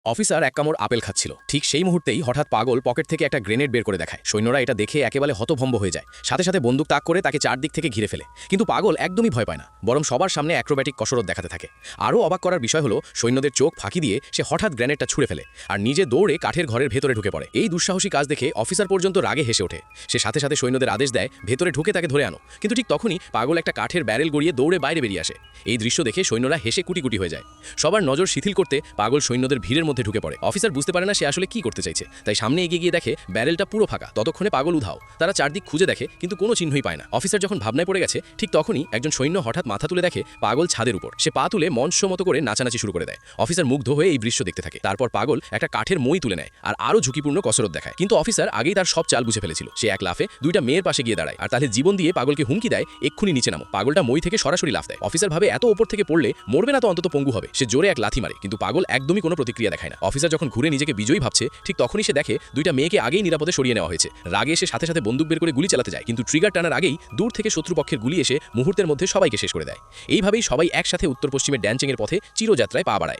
Officer এক কামড় apple খাচ্ছিল। ঠিক সেই মুহূর্তেই হঠাৎ পাগল পকেট থেকে একটা গ্রেনেড বের করে দেখায়। সৈন্যরা এটা দেখে একেবারে হতভম্ব হয়ে যায়, সাথে সাথে বন্দুক তাক করে তাকে চারদিক থেকে ঘিরে ফেলে। কিন্তু পাগল একদমই ভয় পায় না, বরং সবার সামনে অ্যাক্রোব্যাটিক কসরত দেখাতে থাকে। আরও অবাক করার বিষয় হলো, সৈন্যদের চোখ ফাঁকি দিয়ে সে হঠাৎ গ্রেনেডটা ছুঁড়ে ফেলে আর নিজে দৌড়ে কাঠের ঘরের ভেতরে ঢুকে পড়ে। এই দুঃসাহসী কাজ দেখে অফিসার পর্যন্ত রাগে হেসে ওঠে। সে সাথে সাথে সৈন্যদের আদেশ দেয় ভেতরে ঢুকে তাকে ধরে আনো। কিন্তু ঠিক তখনই পাগল একটা কাঠের ব্যারেল গড়িয়ে দৌড়ে বাইরে বেরিয়ে আসে। এই দৃশ্য দেখে সৈন্যরা হেসে কুটি কুটি হয়ে যায়। সবার নজর শিথিল করতে পাগল সৈন্যদের ভিড়ের মধ্যে ঢুকে পড়ে। অফিসার বুঝতে পারে না সে আসলে কি করতে চাইছে, তাই সামনে এগিয়ে গিয়ে দেখে ব্যারেলটা পুরো ফাঁকা। ততক্ষণে পাগল উধাও। তারা চারদিক খুঁজে দেখে কিন্তু কোনো চিহ্নই পায় না। অফিসার যখন ভাবনায় পড়ে গেছে, ঠিক তখনই একজন সৈন্য হঠাৎ মাথা তুলে দেখে পাগল ছাদের উপর। সে পা তুলে মঞ্চ মতো করে নাচানাচি শুরু করে দেয়। অফিসার মুগ্ধ হয়ে এই দৃশ্য দেখতে থাকে। তারপর পাগল একটা কাঠের মই তুলে নেয় আর আরও ঝুঁকিপূর্ণ কসরত দেখায়। কিন্তু অফিসার আগেই তার সব চাল বুঝে ফেলেছিল। সে এক লাফে দুইটা মেয়ের পাশে গিয়ে দাঁড়ায় আর তাদের জীবন দিয়ে পাগলকে হুমকি দেয় এক্ষুনি নিচে নামো। পাগলটা মই থেকে সরাসরি লাফ দেয়। অফিসার ভাবে এত ওপর থেকে পড়লে মরবে না তো অন্তত পঙ্গু হবে। সে জোরে এক লাথি মারে, কিন্তু পাগল একদমই কোনো প্রতিক্রিয়া দেখায় না। অফিসার যখন ঘুরে নিজেকে বিজয়ী ভাবছে, ঠিক তখনই সে দেখে দুইটা মেয়েকে আগেই নিরাপদে সরিয়ে নেওয়া হয়েছে। রাগে এসে সাথে সাথে বন্দুক বের করে গুলি চালাতে যায়, কিন্তু ট্রিগার টানার আগেই দূর থেকে শত্রুপক্ষের গুলি এসে মুহূর্তের মধ্যে সবাইকে শেষ করে দেয়। এইভাবেই সবাই একসাথে উত্তর পশ্চিমের ড্যানচিংয়ের পথে চিরযাত্রায় পা বাড়ায়।